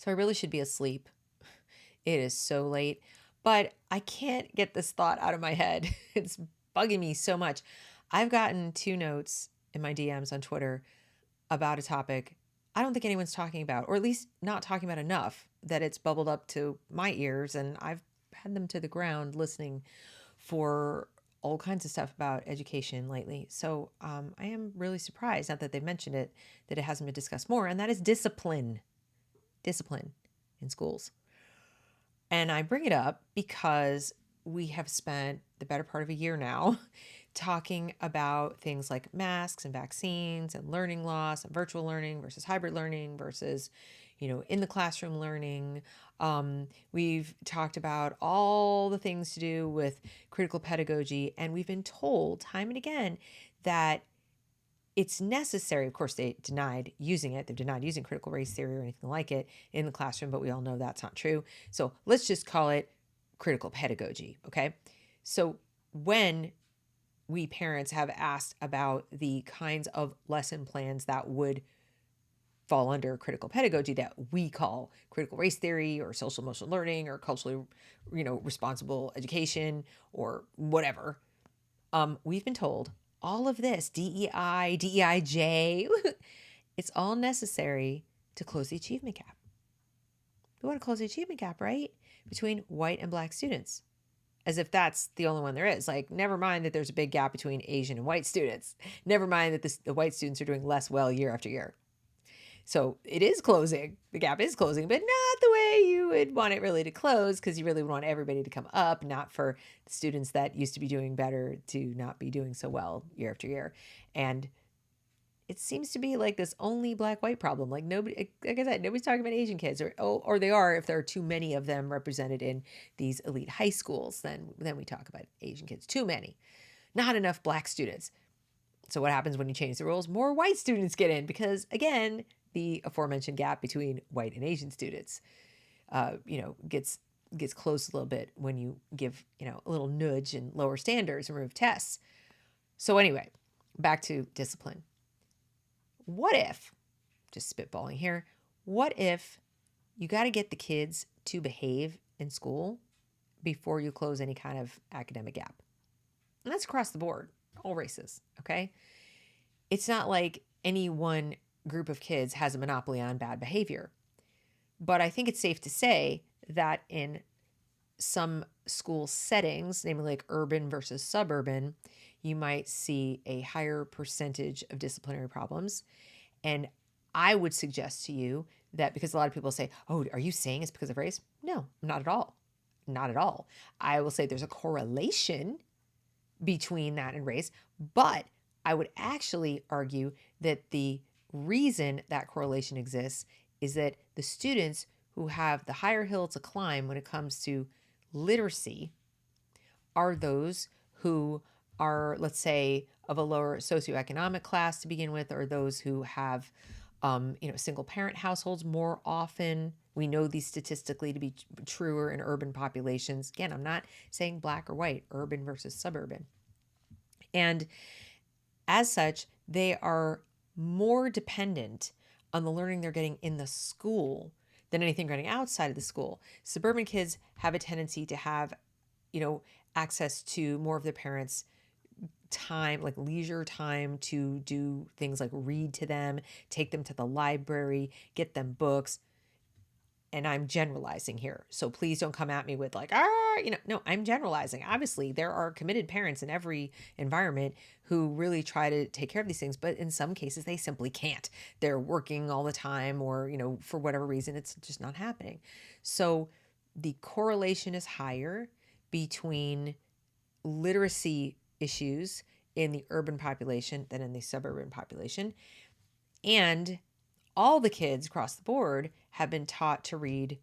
So I really should be asleep. It is so late, but I can't get this thought out of my head. It's bugging me so much. I've gotten 2 notes in my DMs on Twitter about a topic I don't think anyone's talking about, or at least not talking about enough that it's bubbled up to my ears, and I've had them to the ground listening for all kinds of stuff about education lately. So I am really surprised, not that they've mentioned it, that it hasn't been discussed more, and that is discipline. Discipline in schools. And I bring it up because we have spent the better part of a year now talking about things like masks and vaccines and learning loss and virtual learning versus hybrid learning versus, in the classroom learning. We've talked about all the things to do with critical pedagogy, and we've been told time and again that it's necessary. Of course, they denied using it. They've denied using critical race theory or anything like it in the classroom, but we all know that's not true. So let's just call it critical pedagogy, okay? So when we parents have asked about the kinds of lesson plans that would fall under critical pedagogy that we call critical race theory or social emotional learning or culturally, responsible education or whatever, we've been told all of this, DEI, DEIJ, it's all necessary to close the achievement gap. We want to close the achievement gap, right? Between white and black students. As if that's the only one there is. Like, never mind that there's a big gap between Asian and white students. Never mind that the white students are doing less well year after year. So it is closing. The gap is closing, but not the way you would want it really to close, because you really would want everybody to come up, not for the students that used to be doing better to not be doing so well year after year. And it seems to be like this only black-white problem. Like, nobody, like I said, nobody's talking about Asian kids, or they are if there are too many of them represented in these elite high schools. Then we talk about Asian kids. Too many, not enough black students. So what happens when you change the rules? More white students get in, because again, the aforementioned gap between white and Asian students, gets closed a little bit when you give, a little nudge and lower standards and remove tests. So anyway, back to discipline. What if, just spitballing here, what if you got to get the kids to behave in school before you close any kind of academic gap? And that's across the board, all races, okay? It's not like any one group of kids has a monopoly on bad behavior. But I think it's safe to say that in some school settings, namely like urban versus suburban, you might see a higher percentage of disciplinary problems. And I would suggest to you that, because a lot of people say, oh, are you saying it's because of race? No, not at all. Not at all. I will say there's a correlation between that and race, but I would actually argue that the reason that correlation exists is that the students who have the higher hill to climb when it comes to literacy are those who are, let's say, of a lower socioeconomic class to begin with, or those who have, single parent households more often. We know these statistically to be truer in urban populations. Again, I'm not saying black or white, urban versus suburban. And as such, they are more dependent on the learning they're getting in the school than anything getting outside of the school. Suburban kids have a tendency to have, access to more of their parents' time, like leisure time, to do things like read to them, take them to the library, get them books. And I'm generalizing here, so please don't come at me with like, no, I'm generalizing. Obviously, there are committed parents in every environment who really try to take care of these things, but in some cases, they simply can't. They're working all the time, or, for whatever reason, it's just not happening. So the correlation is higher between literacy issues in the urban population than in the suburban population. And all the kids across the board have been taught to read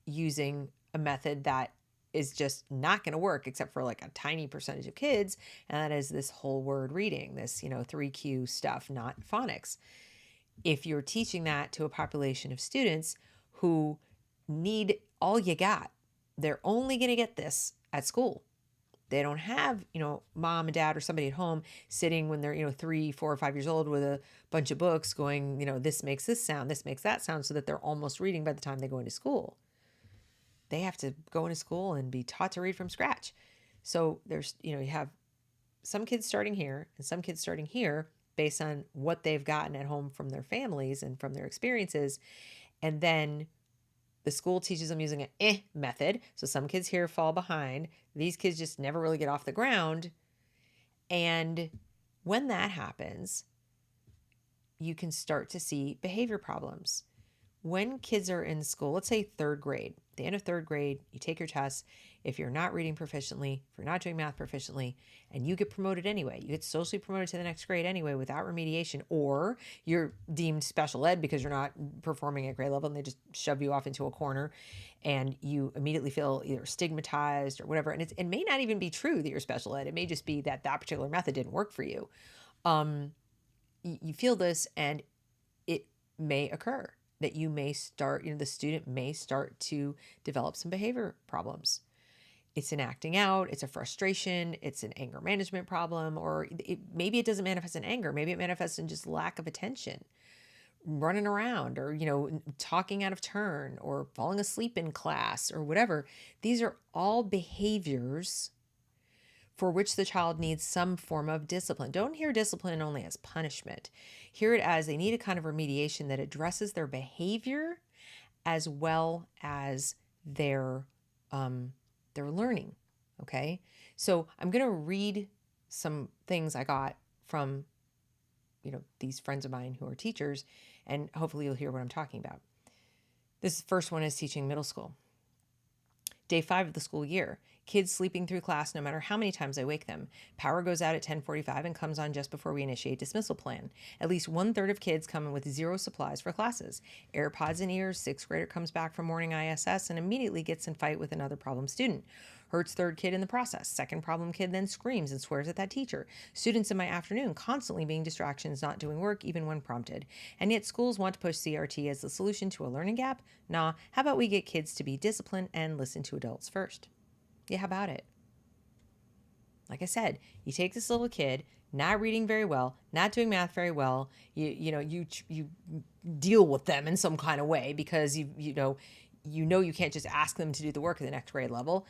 using a method that is just not going to work except for like a tiny percentage of kids. And that is this whole word reading, this, 3Q stuff, not phonics. If you're teaching that to a population of students who need all you got, they're only going to get this at school. They don't have, mom and dad or somebody at home sitting when they're, 3, 4, or 5 years old with a bunch of books going, this makes this sound, this makes that sound, so that they're almost reading by the time they go into school. They have to go into school and be taught to read from scratch. So there's, you have some kids starting here and some kids starting here based on what they've gotten at home from their families and from their experiences. And then the school teaches them using an method. So some kids here fall behind. These kids just never really get off the ground. And when that happens, you can start to see behavior problems. When kids are in school, let's say third grade, the end of third grade, you take your tests. If you're not reading proficiently, if you're not doing math proficiently, and you get promoted anyway, you get socially promoted to the next grade anyway without remediation, or you're deemed special ed because you're not performing at grade level and they just shove you off into a corner and you immediately feel either stigmatized or whatever. And it may not even be true that you're special ed. It may just be that that particular method didn't work for you. You feel this and it may occur that you may start, the student may start to develop some behavior problems. It's an acting out, it's a frustration, it's an anger management problem, or maybe it doesn't manifest in anger. Maybe it manifests in just lack of attention, running around, or, talking out of turn, or falling asleep in class, or whatever. These are all behaviors for which the child needs some form of discipline. Don't hear discipline only as punishment. Hear it as they need a kind of remediation that addresses their behavior as well as their learning. Okay? So I'm going to read some things I got from, these friends of mine who are teachers, and hopefully you'll hear what I'm talking about. This first one is teaching middle school. Day 5 of the school year. Kids sleeping through class no matter how many times I wake them. Power goes out at 10:45 and comes on just before we initiate dismissal plan. At least 1/3 of kids come in with zero supplies for classes. AirPods in ears, 6th grader comes back from morning ISS and immediately gets in fight with another problem student. Hurts 3rd kid in the process. 2nd problem kid then screams and swears at that teacher. Students in my afternoon constantly being distractions, not doing work even when prompted. And yet schools want to push CRT as the solution to a learning gap? Nah, how about we get kids to be disciplined and listen to adults first? Yeah, how about it? Like I said, you take this little kid, not reading very well, not doing math very well, you deal with them in some kind of way because you can't just ask them to do the work at the next grade level.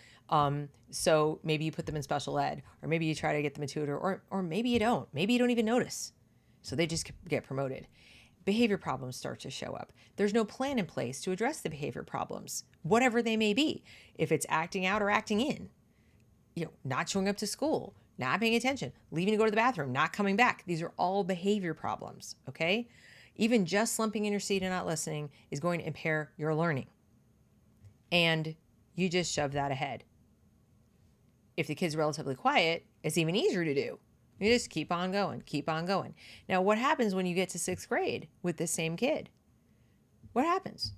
So maybe you put them in special ed, or maybe you try to get them a tutor, or maybe you don't. Maybe you don't even notice. So they just get promoted. Behavior problems start to show up. There's no plan in place to address the behavior problems, whatever they may be. If it's acting out or acting in, not showing up to school, not paying attention, leaving to go to the bathroom, not coming back. These are all behavior problems, okay? Even just slumping in your seat and not listening is going to impair your learning. And you just shove that ahead. If the kid's relatively quiet, it's even easier to do. You just keep on going, keep on going. Now, what happens when you get to 6th grade with the same kid? What happens?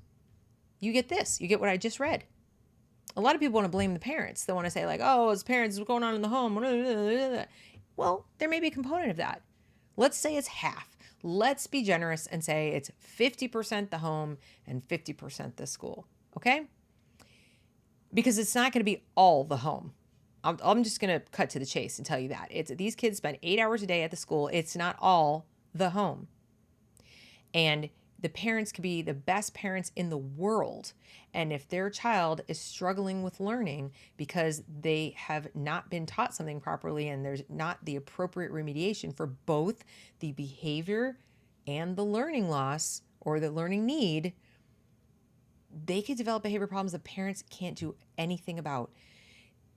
You get this. You get what I just read. A lot of people want to blame the parents. They want to say like, oh, it's parents, what's going on in the home? Well, there may be a component of that. Let's say it's half. Let's be generous and say it's 50% the home and 50% the school. Okay? Because it's not going to be all the home. I'm just going to cut to the chase and tell you that. These kids spend 8 hours a day at the school. It's not all the home. And the parents could be the best parents in the world. And if their child is struggling with learning because they have not been taught something properly and there's not the appropriate remediation for both the behavior and the learning loss or the learning need, they could develop behavior problems that parents can't do anything about.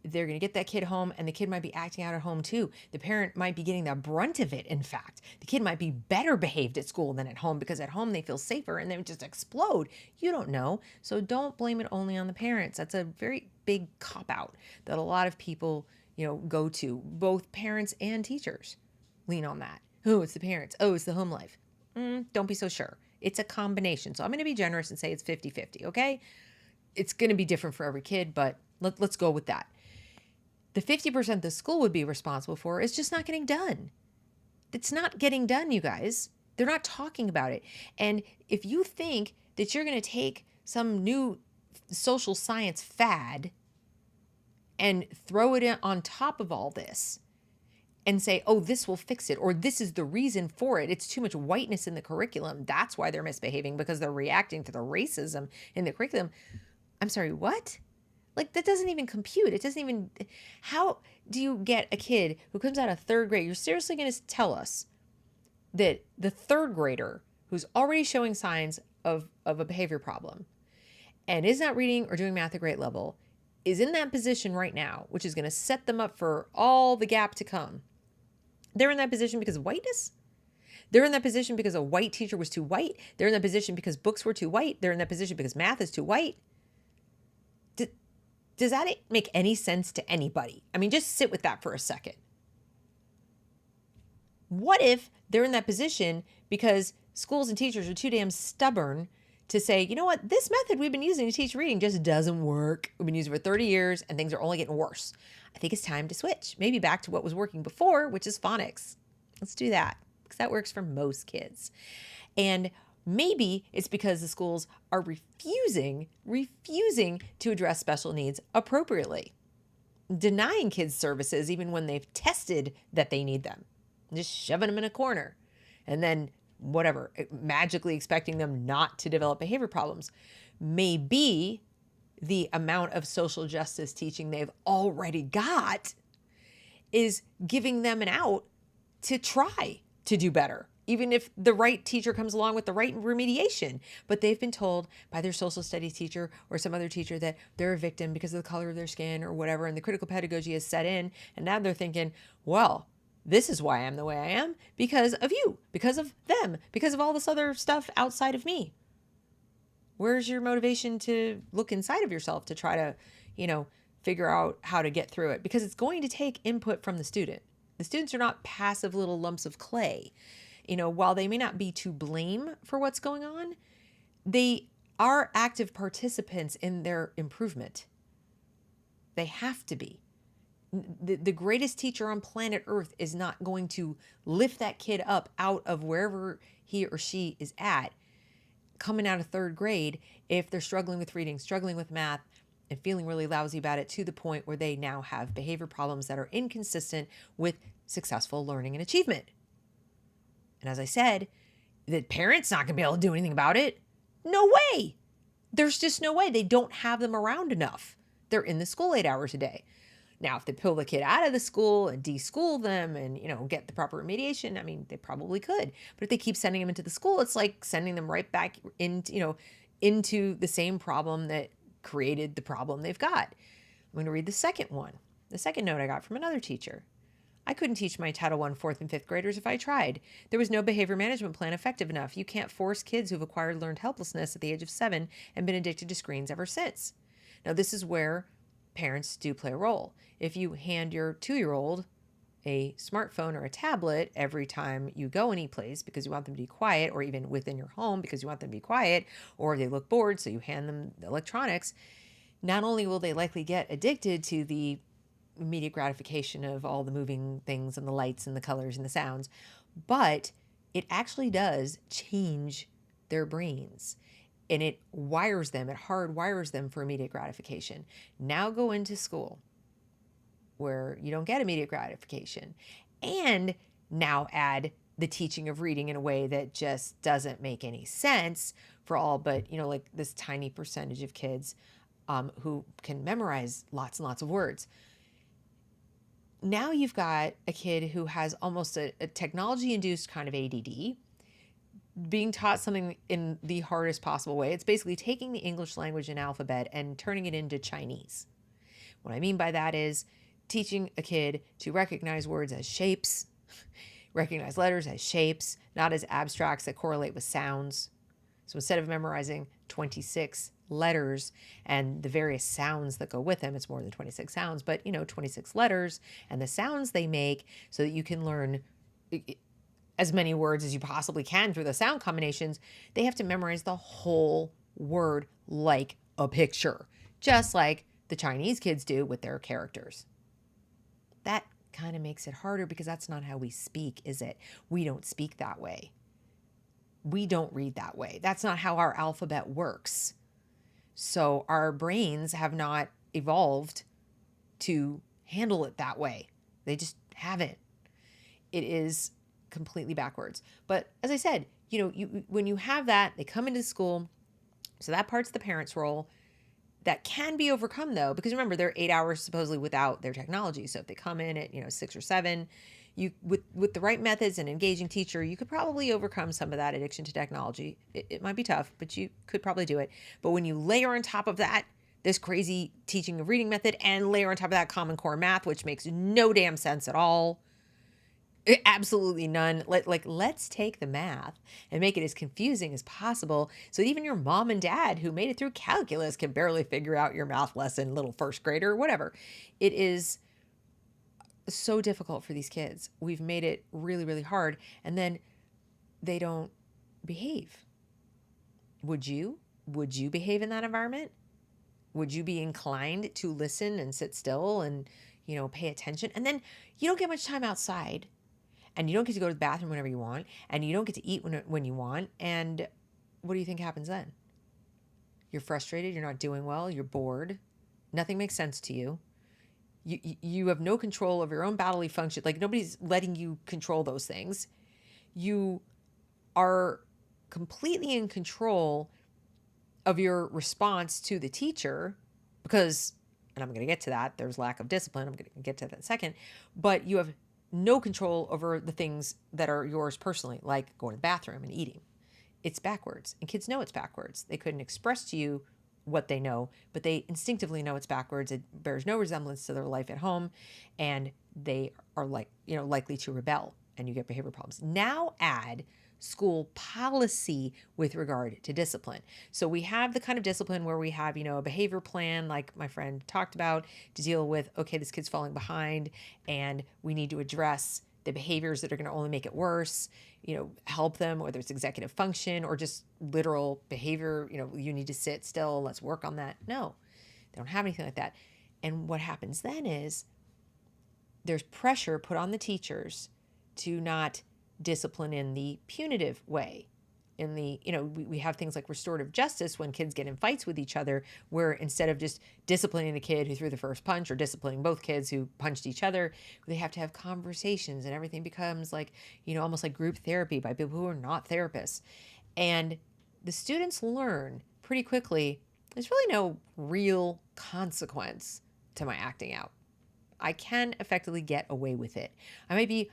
They're going to get that kid home and the kid might be acting out at home too. The parent might be getting the brunt of it. In fact, the kid might be better behaved at school than at home because at home they feel safer and they would just explode. You don't know. So don't blame it only on the parents. That's a very big cop out that a lot of people, go to. Both parents and teachers lean on that. Oh, it's the parents. Oh, it's the home life. Don't be so sure. It's a combination. So I'm going to be generous and say it's 50-50. Okay. It's going to be different for every kid, but let's go with that. The 50% the school would be responsible for is just not getting done. It's not getting done, you guys. They're not talking about it. And if you think that you're going to take some new social science fad and throw it in on top of all this and say, oh, this will fix it, or this is the reason for it. It's too much whiteness in the curriculum. That's why they're misbehaving, because they're reacting to the racism in the curriculum. I'm sorry, what? Like, that doesn't even compute. It doesn't even, how do you get a kid who comes out of third grade? You're seriously going to tell us that the third grader who's already showing signs of a behavior problem and is not reading or doing math at grade level is in that position right now, which is going to set them up for all the gap to come. They're in that position because of whiteness. They're in that position because a white teacher was too white. They're in that position because books were too white. They're in that position because math is too white. Does that make any sense to anybody? I mean, just sit with that for a second. What if they're in that position because schools and teachers are too damn stubborn to say, you know what, this method we've been using to teach reading just doesn't work. We've been using it for 30 years and things are only getting worse. I think it's time to switch, maybe back to what was working before, which is phonics. Let's do that because that works for most kids. And maybe it's because the schools are refusing to address special needs appropriately, denying kids services even when they've tested that they need them, just shoving them in a corner and then whatever, magically expecting them not to develop behavior problems. Maybe the amount of social justice teaching they've already got is giving them an out to try to do better, even if the right teacher comes along with the right remediation. But they've been told by their social studies teacher or some other teacher that they're a victim because of the color of their skin or whatever, and the critical pedagogy has set in, and now they're thinking, well, this is why I'm the way I am, because of you, because of them, because of all this other stuff outside of me. Where's your motivation to look inside of yourself to try to, figure out how to get through it? Because it's going to take input from the student. The students are not passive little lumps of clay. While they may not be to blame for what's going on, they are active participants in their improvement. They have to be. The greatest teacher on planet Earth is not going to lift that kid up out of wherever he or she is at, coming out of third grade, if they're struggling with reading, struggling with math, and feeling really lousy about it to the point where they now have behavior problems that are inconsistent with successful learning and achievement. And as I said, the parent's not going to be able to do anything about it. No way. There's just no way. They don't have them around enough. They're in the school 8 hours a day. Now, if they pull the kid out of the school and de-school them and, get the proper remediation, I mean, they probably could. But if they keep sending them into the school, it's like sending them right back into the same problem that created the problem they've got. I'm going to read the second one. The second note I got from another teacher. I couldn't teach my Title I 4th and 5th graders if I tried. There was no behavior management plan effective enough. You can't force kids who've acquired learned helplessness at the age of 7 and been addicted to screens ever since. Now, this is where parents do play a role. If you hand your 2-year-old a smartphone or a tablet every time you go any place because you want them to be quiet, or even within your home because you want them to be quiet, or they look bored, so you hand them the electronics, not only will they likely get addicted to the immediate gratification of all the moving things and the lights and the colors and the sounds, but it actually does change their brains. And it wires them, it hardwires them for immediate gratification. Now go into school where you don't get immediate gratification. And now add the teaching of reading in a way that just doesn't make any sense for all but, like this tiny percentage of kids who can memorize lots and lots of words. Now you've got a kid who has almost a technology-induced kind of ADD, being taught something in the hardest possible way. It's basically taking the English language and alphabet and turning it into Chinese. What I mean by that is teaching a kid to recognize words as shapes, recognize letters as shapes, not as abstracts that correlate with sounds. So instead of memorizing 26 letters and the various sounds that go with them, it's more than 26 sounds, but 26 letters and the sounds they make, so that you can learn as many words as you possibly can through the sound combinations. They have to memorize the whole word like a picture, just like the Chinese kids do with their characters. That kind of makes it harder because that's not how we speak, is it? We don't speak that way. We don't read that way. That's not how our alphabet works. So our brains have not evolved to handle it that way. They just haven't. It is completely backwards. But as I said, when you have that, they come into school. So that part's the parent's role. That can be overcome though, because remember, they're 8 hours supposedly without their technology. So if they come in at 6 or 7, you with the right methods and engaging teacher, you could probably overcome some of that addiction to technology. It might be tough, but you could probably do it. But when you layer on top of that this crazy teaching of reading method and layer on top of that Common Core math, which makes no damn sense at all, absolutely none. Let's take the math and make it as confusing as possible so that even your mom and dad who made it through calculus can barely figure out your math lesson, little first grader or whatever. It is so difficult for these kids. We've made it really, really hard. And then they don't behave. Would you behave in that environment? Would you be inclined to listen and sit still and, pay attention? And then you don't get much time outside. And you don't get to go to the bathroom whenever you want. And you don't get to eat when you want. And what do you think happens then? You're frustrated. You're not doing well. You're bored. Nothing makes sense to you. You have no control of your own bodily function. Like nobody's letting you control those things. You are completely in control of your response to the teacher because, and I'm going to get to that, there's lack of discipline. I'm going to get to that in a second. But you have no control over the things that are yours personally, like going to the bathroom and eating. It's backwards. And kids know it's backwards. They couldn't express to you what they know, but they instinctively know it's backwards. It bears no resemblance to their life at home. And they are likely to rebel and you get behavior problems. Now add school policy with regard to discipline. So we have the kind of discipline where we have, a behavior plan, like my friend talked about, to deal with, okay, this kid's falling behind and we need to address the behaviors that are going to only make it worse, help them, whether it's executive function or just literal behavior, you need to sit still, let's work on that. No, they don't have anything like that. And what happens then is there's pressure put on the teachers to not discipline in the punitive way. In the, we have things like restorative justice when kids get in fights with each other, where instead of just disciplining the kid who threw the first punch or disciplining both kids who punched each other, they have to have conversations and everything becomes like, almost like group therapy by people who are not therapists. And the students learn pretty quickly, there's really no real consequence to my acting out. I can effectively get away with it. I might be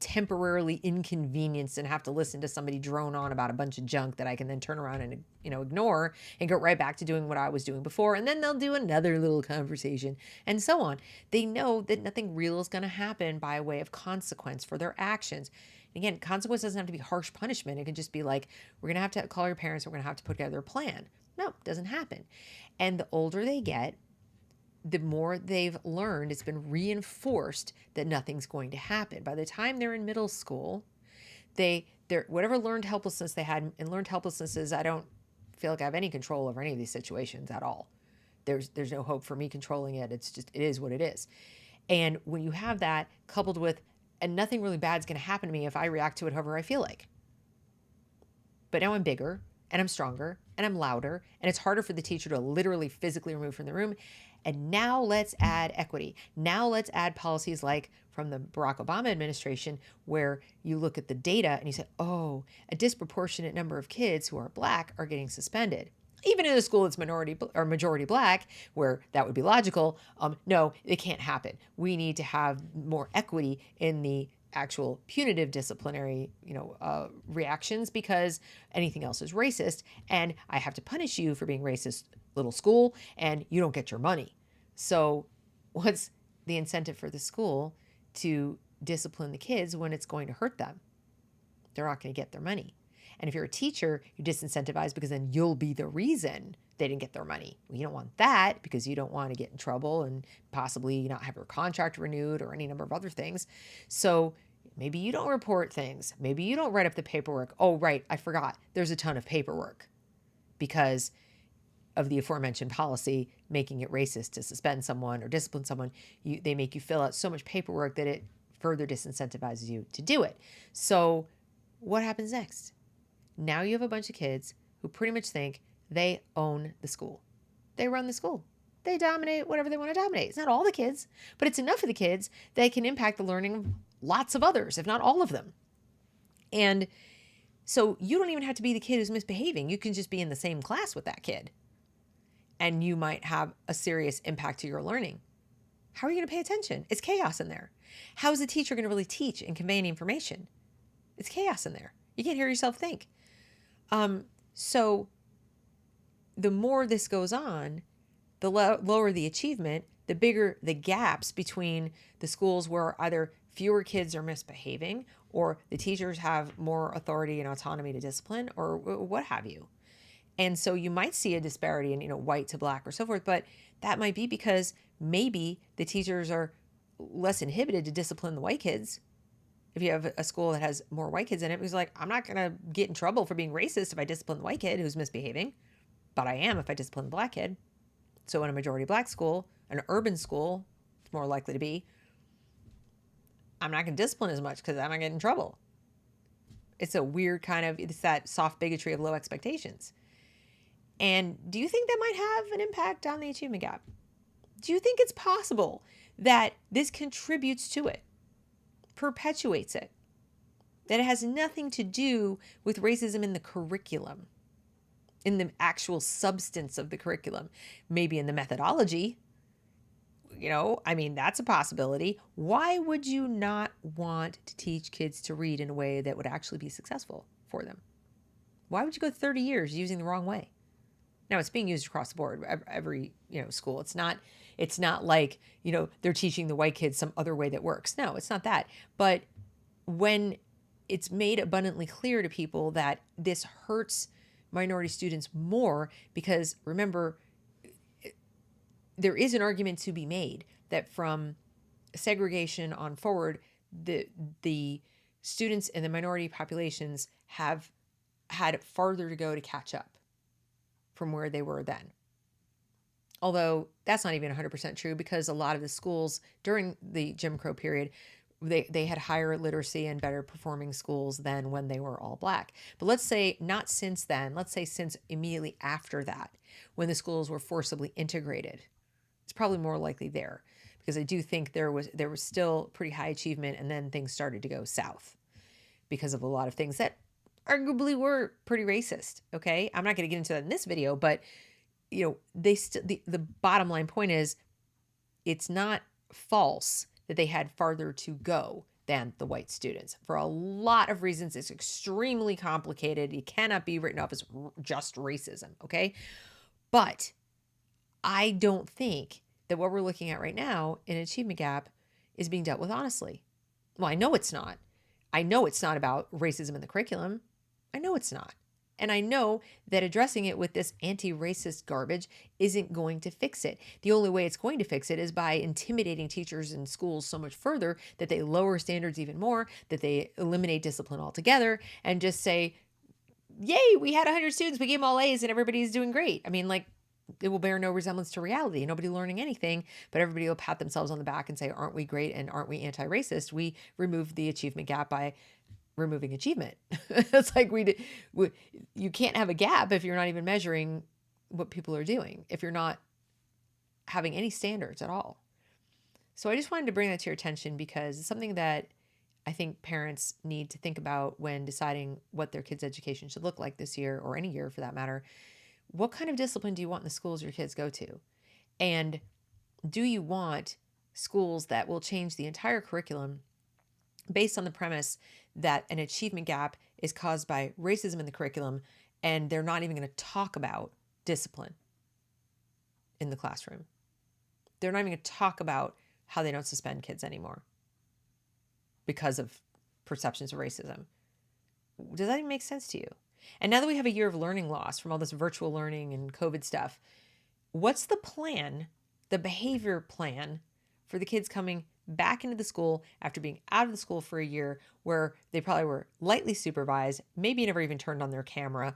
temporarily inconvenienced and have to listen to somebody drone on about a bunch of junk that I can then turn around and, ignore and go right back to doing what I was doing before. And then they'll do another little conversation and so on. They know that nothing real is going to happen by way of consequence for their actions. Again, consequence doesn't have to be harsh punishment. It can just be like, we're going to have to call your parents. We're going to have to put together a plan. No, it doesn't happen. And the older they get, the more they've learned, it's been reinforced that nothing's going to happen. By the time they're in middle school, they're whatever learned helplessness they had, and learned helplessness is, I don't feel like I have any control over any of these situations at all. There's no hope for me controlling it. It's just, it is what it is. And when you have that coupled with, and nothing really bad is going to happen to me if I react to it however I feel like. But now I'm bigger and I'm stronger and I'm louder and it's harder for the teacher to literally physically remove from the room. And now let's add equity. Now let's add policies like from the Barack Obama administration, where you look at the data and you say, oh, a disproportionate number of kids who are Black are getting suspended. Even in a school that's minority or majority Black, where that would be logical, no, it can't happen. We need to have more equity in the actual punitive disciplinary, reactions, because anything else is racist, and I have to punish you for being racist, little school, and you don't get your money. So what's the incentive for the school to discipline the kids when it's going to hurt them? They're not going to get their money. And if you're a teacher, you disincentivize because then you'll be the reason they didn't get their money. Well, you don't want that because you don't want to get in trouble and possibly not have your contract renewed or any number of other things. So maybe you don't report things. Maybe you don't write up the paperwork. Oh, right, I forgot. There's a ton of paperwork because of the aforementioned policy making it racist to suspend someone or discipline someone. They make you fill out so much paperwork that it further disincentivizes you to do it. So what happens next? Now you have a bunch of kids who pretty much think they own the school. They run the school. they dominate whatever they want to dominate. It's not all the kids, but it's enough of the kids that it can impact the learning of lots of others, if not all of them. And so you don't even have to be the kid who's misbehaving. You can just be in the same class with that kid, and you might have a serious impact to your learning. How are you going to pay attention? It's chaos in there. How is the teacher going to really teach and convey any information? It's chaos in there. You can't hear yourself think. So the more this goes on, the lower the achievement, the bigger the gaps between the schools where either fewer kids are misbehaving or the teachers have more authority and autonomy to discipline or what have you. And so you might see a disparity in, white to black or so forth, but that might be because maybe the teachers are less inhibited to discipline the white kids. If you have a school that has more white kids in it, because like, I'm not going to get in trouble for being racist if I discipline the white kid who's misbehaving, but I am if I discipline the black kid. So in a majority black school, an urban school, it's more likely to be, I'm not going to discipline as much because I'm not getting in trouble. It's a weird it's that soft bigotry of low expectations. And do you think that might have an impact on the achievement gap? Do you think it's possible that this contributes to it, perpetuates it, that it has nothing to do with racism in the curriculum, in the actual substance of the curriculum, maybe in the methodology? That's a possibility. Why would you not want to teach kids to read in a way that would actually be successful for them? Why would you go 30 years using the wrong way? Now it's being used across the board, every school. It's not like, they're teaching the white kids some other way that works. No, it's not that. But when it's made abundantly clear to people that this hurts minority students more, because remember, there is an argument to be made that from segregation on forward, the students in the minority populations have had farther to go to catch up from where they were then. Although that's not even 100% true, because a lot of the schools during the Jim Crow period, they had higher literacy and better performing schools than when they were all black. But let's say not since then, let's say since immediately after that, when the schools were forcibly integrated. It's probably more likely there, because I do think there was still pretty high achievement, and then things started to go south because of a lot of things that arguably were pretty racist. Okay, I'm not going to get into that in this video, but the bottom line point is, it's not false that they had farther to go than the white students. For a lot of reasons, it's extremely complicated. It cannot be written off as just racism, okay? But I don't think that what we're looking at right now in achievement gap is being dealt with honestly. Well, I know it's not. I know it's not about racism in the curriculum. I know it's not. And I know that addressing it with this anti-racist garbage isn't going to fix it. The only way it's going to fix it is by intimidating teachers in schools so much further that they lower standards even more, that they eliminate discipline altogether, and just say, yay, we had 100 students, we gave them all A's and everybody's doing great. It will bear no resemblance to reality. Nobody learning anything, but everybody will pat themselves on the back and say, aren't we great and aren't we anti-racist? We removed the achievement gap by removing achievement. It's like you can't have a gap if you're not even measuring what people are doing, if you're not having any standards at all. So I just wanted to bring that to your attention, because it's something that I think parents need to think about when deciding what their kids' education should look like this year, or any year for that matter. What kind of discipline do you want in the schools your kids go to? And do you want schools that will change the entire curriculum based on the premise that an achievement gap is caused by racism in the curriculum, and they're not even going to talk about discipline in the classroom? They're not even going to talk about how they don't suspend kids anymore because of perceptions of racism. Does that even make sense to you? And now that we have a year of learning loss from all this virtual learning and COVID stuff, what's the plan, the behavior plan for the kids coming back into the school after being out of the school for a year, where they probably were lightly supervised, maybe never even turned on their camera,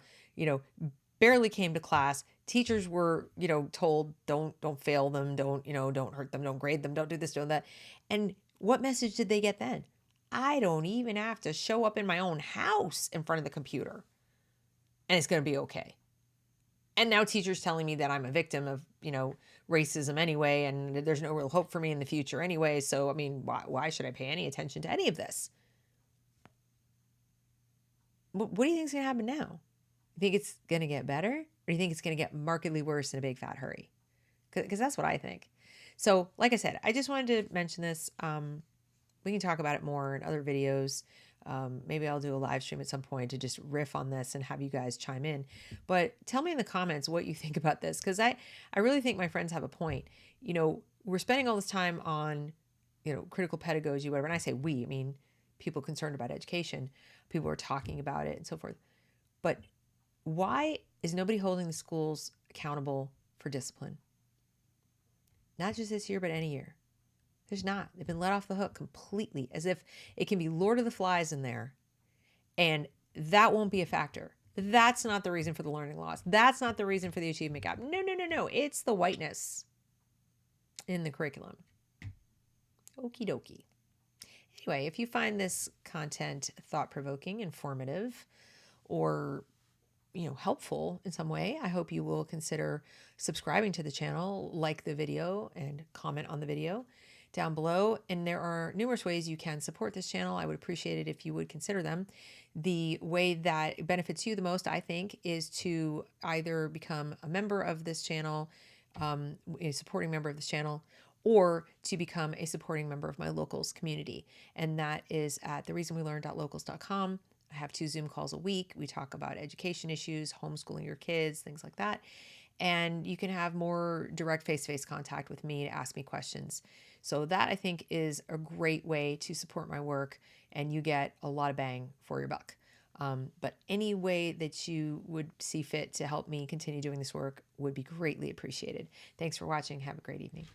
barely came to class. Teachers were, told, don't fail them, don't hurt them, don't grade them, don't do this, don't that. And what message did they get then? I don't even have to show up in my own house in front of the computer, and it's going to be okay. And now teachers telling me that I'm a victim of, racism anyway, and there's no real hope for me in the future anyway. So, I mean, why should I pay any attention to any of this? What do you think is going to happen now? You think it's going to get better? Or do you think it's going to get markedly worse in a big fat hurry? Because that's what I think. So, like I said, I just wanted to mention this. We can talk about it more in other videos. Maybe I'll do a live stream at some point to just riff on this and have you guys chime in. But tell me in the comments what you think about this, because I really think my friends have a point. We're spending all this time on, critical pedagogy, whatever. And I say we, I mean people concerned about education. People are talking about it and so forth. But why is nobody holding the schools accountable for discipline? Not just this year, but any year. There's not. They've been let off the hook completely, as if it can be Lord of the Flies in there, and that won't be a factor. That's not the reason for the learning loss. That's not the reason for the achievement gap. No, no, no, no. It's the whiteness in the curriculum. Okie dokie. Anyway, if you find this content thought-provoking, informative, or helpful in some way, I hope you will consider subscribing to the channel, like the video, and comment on the video down below. And there are numerous ways you can support this channel. I would appreciate it if you would consider them. The way that benefits you the most, I think, is to either become a member of this channel, a supporting member of this channel, or to become a supporting member of my locals community. And that is at thereasonwelearn.locals.com. I have 2 Zoom calls a week. We talk about education issues, homeschooling your kids, things like that. And you can have more direct face-to-face contact with me to ask me questions. So that, I think, is a great way to support my work, and you get a lot of bang for your buck. But any way that you would see fit to help me continue doing this work would be greatly appreciated. Thanks for watching. Have a great evening.